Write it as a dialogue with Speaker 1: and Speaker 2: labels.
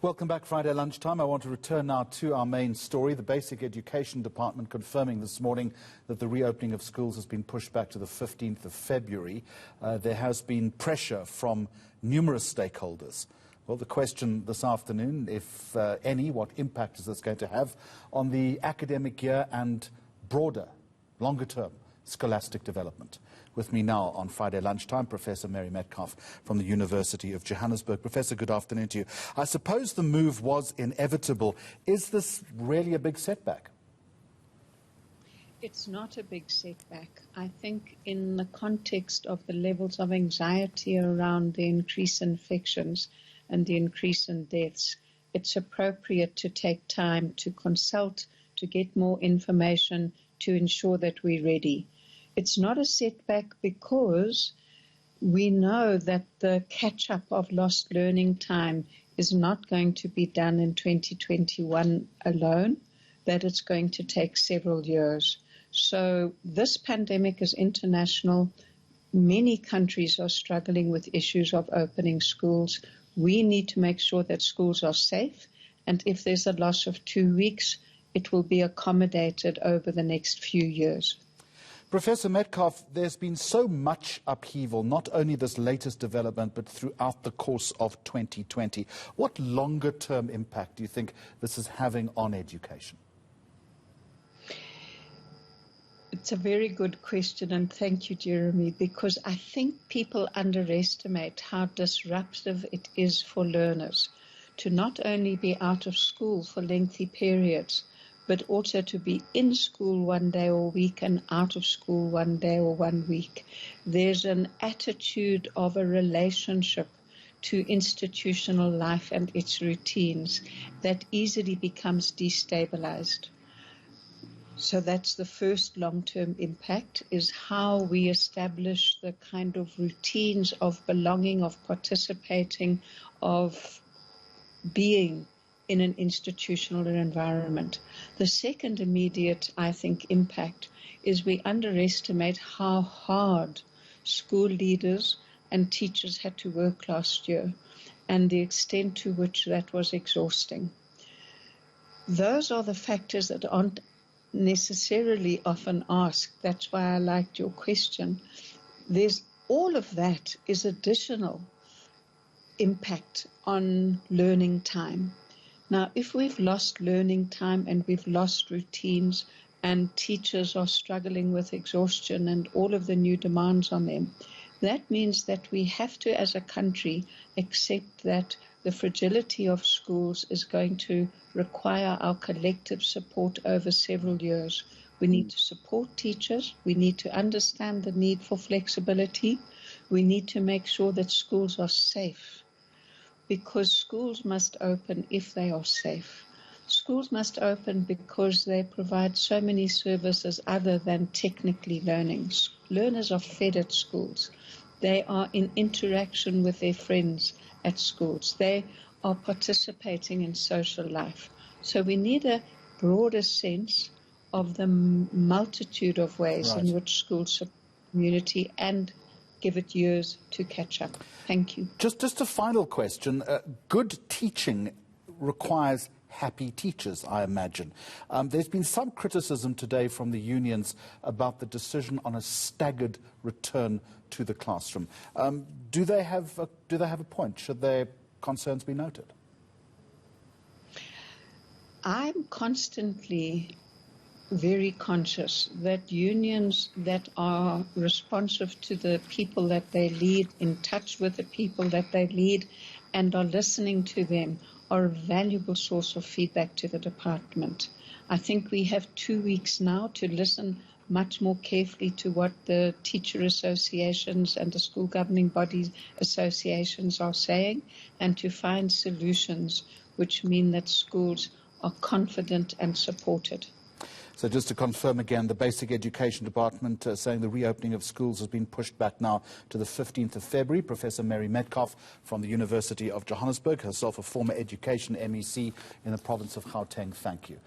Speaker 1: Welcome back, Friday lunchtime. I want to return now to our main story. The Basic Education Department confirming this morning that the reopening of schools has been pushed back to the 15th of February. There has been pressure from numerous stakeholders. Well, the question this afternoon, if any, what impact is this going to have on the academic year and broader, longer-term scholastic development? With me now on Friday lunchtime, Professor Mary Metcalf from the University of Johannesburg. Professor, good afternoon to you. I suppose the move was inevitable. Is this really a big setback?
Speaker 2: It's not a big setback. I think in the context of the levels of anxiety around the increase in infections and the increase in deaths, it's appropriate to take time to consult, to get more information, to ensure that we're ready. It's not a setback because we know that the catch-up of lost learning time is not going to be done in 2021 alone, that it's going to take several years. So this pandemic is international. Many countries are struggling with issues of opening schools. We need to make sure that schools are safe, and if there's a loss of 2 weeks, it will be accommodated over the next few years.
Speaker 1: Professor Metcalf, there's been so much upheaval, not only this latest development, but throughout the course of 2020. What longer-term impact do you think this is having on education?
Speaker 2: It's a very good question, and thank you, Jeremy, because I think people underestimate how disruptive it is for learners to not only be out of school for lengthy periods, but also to be in school one day or week and out of school one day or 1 week. There's an attitude of a relationship to institutional life and its routines that easily becomes destabilized. So that's the first long-term impact, is how we establish the kind of routines of belonging, of participating, of being in an institutional environment. The second immediate, I think, impact is we underestimate how hard school leaders and teachers had to work last year and the extent to which that was exhausting. Those are the factors that aren't necessarily often asked. That's why I liked your question. There's all of that is additional impact on learning time. Now, if we've lost learning time and we've lost routines and teachers are struggling with exhaustion and all of the new demands on them, that means that we have to, as a country, accept that the fragility of schools is going to require our collective support over several years. We need to support teachers. We need to understand the need for flexibility. We need to make sure that schools are safe, because schools must open if they are safe. Schools must open because they provide so many services other than technically learning. Learners are fed at schools. They are in interaction with their friends at schools. They are participating in social life. So we need a broader sense of the multitude of ways in which schools support community and give it years to catch up. Thank you.
Speaker 1: Just a final question. Good teaching requires happy teachers, I imagine. There's been some criticism today from the unions about the decision on a staggered return to the classroom. Do they have a point? Should their concerns be noted?
Speaker 2: I'm constantly very conscious that unions that are responsive to the people that they lead, in touch with the people that they lead, and are listening to them, are a valuable source of feedback to the department. I think we have 2 weeks now to listen much more carefully to what the teacher associations and the school governing bodies associations are saying, and to find solutions which mean that schools are confident and supported.
Speaker 1: So just to confirm again, the Basic Education Department saying the reopening of schools has been pushed back now to the 15th of February. Professor Mary Metcalf from the University of Johannesburg, herself a former education MEC in the province of Gauteng. Thank you.